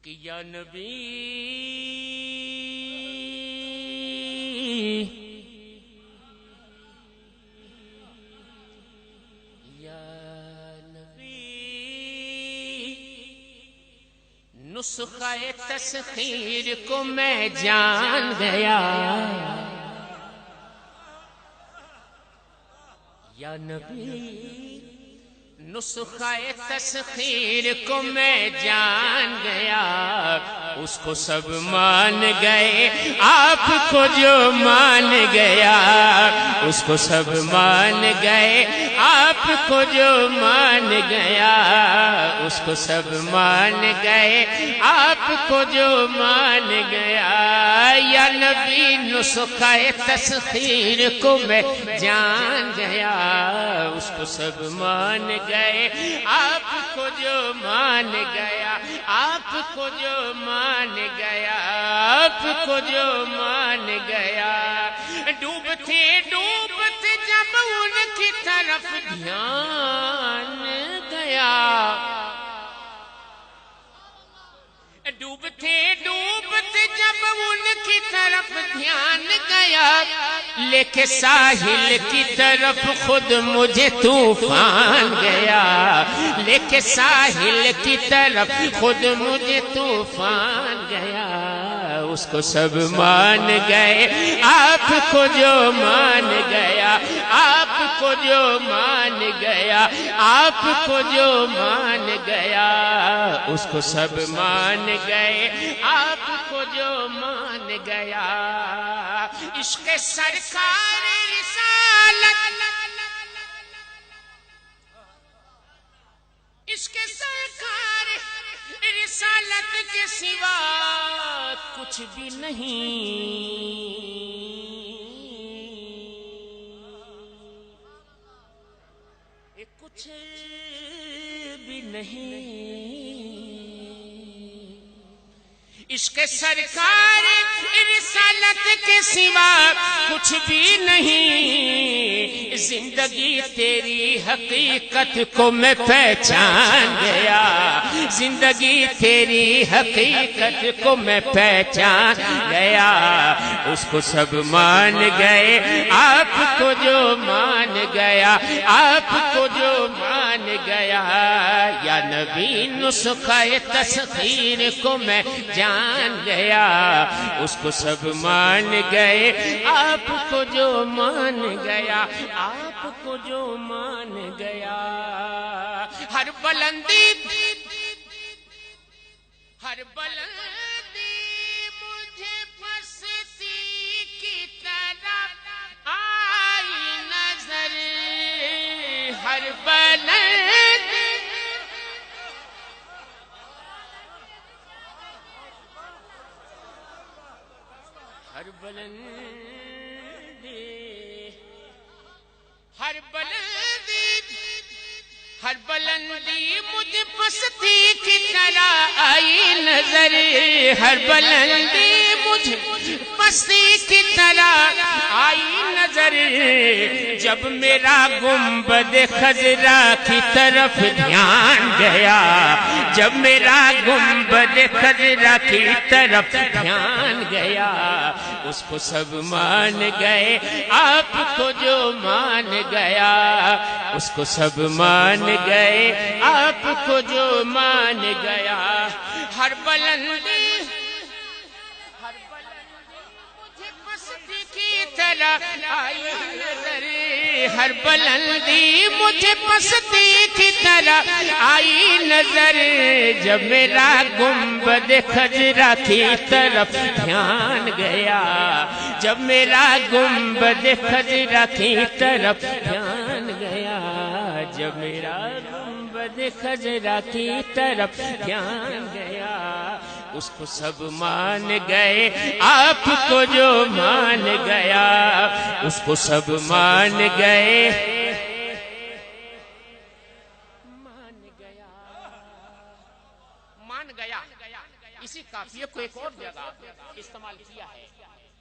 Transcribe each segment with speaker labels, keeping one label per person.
Speaker 1: کہ یا نبی نسخہ تسخیر کو میں جان گیا یا نبی نسخہ تسخیر کو میں جان گیا اس کو سب مان گئے آپ کو جو مان گیا اس کو سب مان گئے آپ کو جو مان گیا اس کو سب مان گئے آپ کو جو مان گیا یا نبی نسخہ تسخیر کو میں جان گیا اس کو سب مان گئے آپ کو جو مان گیا آپ کو جو مان گیا آپ کو جو مان گیا ڈوبتے ڈوبتے جب ان کی طرف دھیان گیا ڈوبتے ڈوبتے جب ان کی طرف دھیان گیا لے کے ساحل کی طرف خود مجھے طوفان گیا لے کے ساحل کی طرف خود مجھے طوفان گیا اس کو سب مان گئے آپ کو جو مان گیا آپ کو جو مان گیا آپ کو جو مان گیا اس کو سب مان گئے آپ کو جو مان گیا عشق سرکار رسالت عشق سرکار رسالت کے سوا کچھ بھی نہیں کچھ بھی نہیں عشق سرکار رسالت کے سوا کچھ بھی نہیں زندگی تیری حقیقت کو میں پہچان گیا زندگی تیری حقیقت کو میں پہچان گیا اس کو سب مان گئے آپ کو جو مان گیا آپ کو جو مان گیا یا نبی نسخہ تسخیر کو میں جان گیا اس کو سب مان گئے آپ کو جو مان گیا آپ کو جو مان گیا ہر بلندی مجھے پستی کی طرف آئی نظر ہر بلندی ہر بلندی مجھے پستی کی طرح آئی نظر ہر بلندی مجھے پستی کی طرح آئی نظر جب میرا گنبد خضرا کی طرف دھیان گیا جب میرا گنبد خضرا کی طرف دھیان گیا اس کو سب مان گئے آپ کو جو مان گیا اس کو سب مان گئے آپ کو جو مان گیا ہر بلندی مجھے پستی کی طرح آئی نظر ہر بلندی مجھے پستی کی طرح آئی نظر جب میرا گنبد خضرا کی طرف دھیان گیا جب میرا گنبد خضرا کی طرف دھیان گیا جب میرا گنبد خضرا کی طرف دھیان گیا اس کو سب مان گئے آپ کو جو مان گیا اس کو سب مان گئے مان گیا اسی قافیے کو ایک اور جگہ استعمال کیا ہے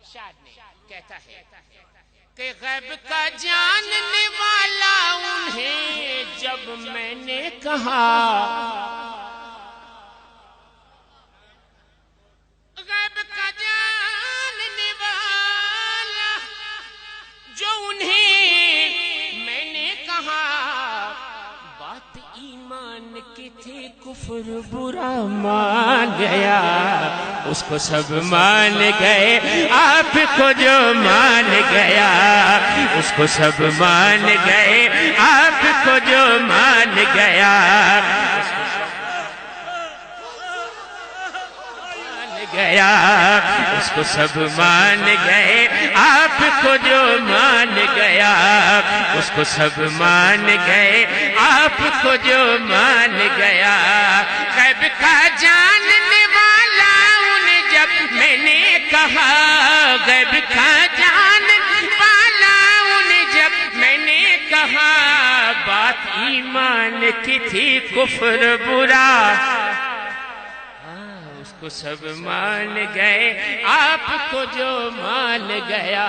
Speaker 1: شاعر نے کہتا ہے کہ غیب کا جاننے والا انہیں جب میں نے کہا کفر برا مان گیا اس کو سب مان گئے، آپ کو جو مان گیا اس کو سب مان گئے، آپ کو جو مان گیا گیا اس کو سب مان گئے، آپ کو جو مان گیا اس کو سب مان گئے، آپ کو جو مان گیا۔ غیب کا جاننے والا انہیں جب میں نے کہا، غیب کا جاننے والا انہیں جب میں نے کہا، بات ایمان کی تھی کفر برا، اس کو سب مان گئے، آپ کو جو مان گیا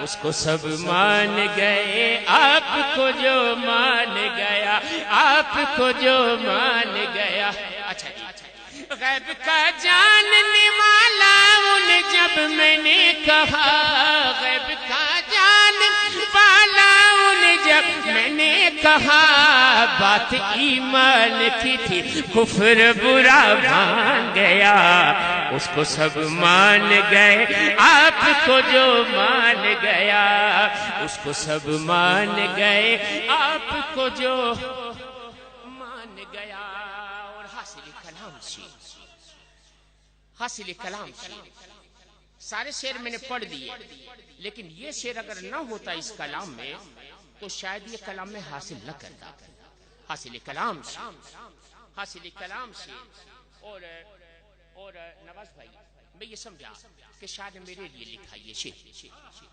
Speaker 1: اس کو سب مان گئے، آپ کو جو مان گیا آپ کو جو مان گیا۔ اچھا جی، غیب کا جاننے والا انہیں جب میں نے کہا، غیب کا جاننے والا انہیں جب میں نے کہا، بات ایمان کی تھی کفر برا مان گیا، اس کو سب مان گئے، آپ کو جو مان گیا اس کو سب مان گئے، آپ کو جو مان گیا۔ اور حاصل کلام سارے شعر میں نے پڑھ دیے، لیکن یہ شعر اگر نہ ہوتا اس کلام میں تو شاید یہ کلام میں حاصل نہ کرتا۔ حاصل کلام سے اور نواز بھائی، میں یہ سمجھا کہ شاید میرے لیے لکھا، یہ شعر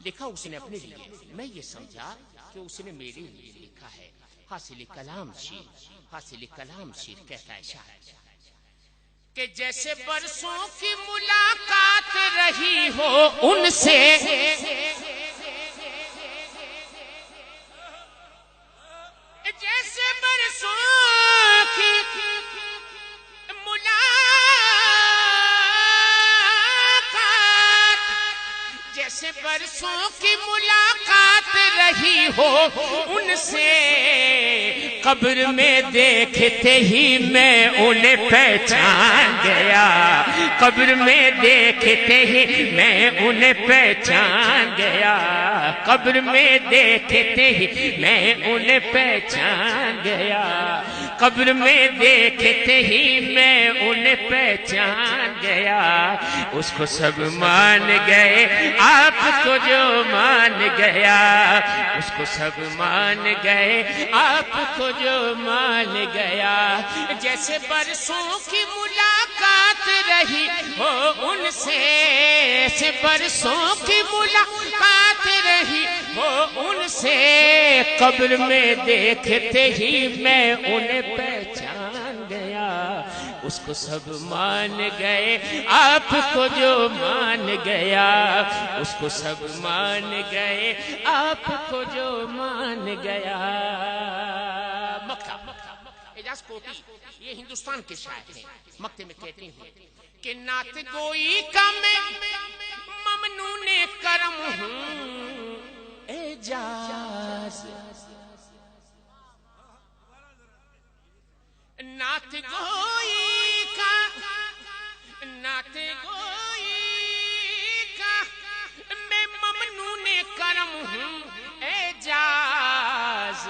Speaker 1: لکھا اس نے اپنے لیے، میں یہ سمجھا کہ اس نے میرے لیے لکھا ہے۔ حاصل کلام شعر کہتا ہے شاید کہ جیسے برسوں کی ملاقات رہی ہو ان سے، جیسے برسوں کی ملاقات، جیسے برسوں کی ملاقات رہی ہو ان سے، قبر میں دیکھتے ہی میں انہیں پہچان گیا، قبر میں دیکھتے ہی میں انہیں پہچان گیا، قبر میں دیکھتے ہی میں انہیں پہچان گیا، قبر میں دیکھتے ہی میں انہیں پہچان گیا، اس کو سب مان گئے، آپ کو جو مان گیا اس کو سب مان گئے، آپ کو جو مان گیا۔ جیسے برسوں کی ملاقات رہی ہو ان سے، جیسے برسوں کی ملاقات رہی ہو ان سے، قبر میں دیکھتے ہی میں انہیں پہچان گیا، اس کو سب مان گئے، آپ کو جو مان گیا اس کو سب مان گئے، آپ کو جو مان گیا۔ اعجاز کوٹی یہ ہندوستان کے شاعر ہیں، مکتے میں کہتے ہیں کہ نعت گوئی کا میں ممنون کرم ہوں اعجاز، نعت گوئی کا، نعت گوئی کا میں ممنون کرم ہوں اعجاز،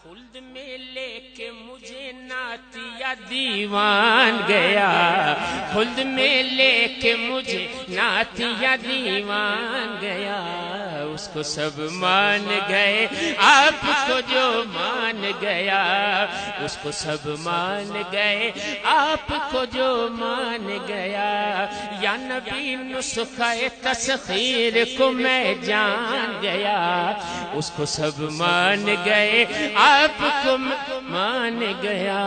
Speaker 1: خلد میں لے کے مجھے نعتیہ دیوان گیا، خلد میں لے کے مجھے نعتیہ دیوان گیا، اس کو سب مان گئے، آپ کو جو مان گیا اس کو سب مان گئے، آپ کو جو مان گیا۔ یا نبی نسخہ تسخیر کو میں جان گیا، اس کو سب مان گئے، آپ کو مان گیا،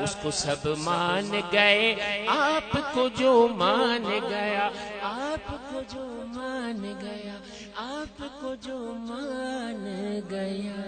Speaker 1: اس کو سب مان گئے، آپ کو جو مان گیا، آپ کو جو مان گیا، آپ کو جو مان گیا۔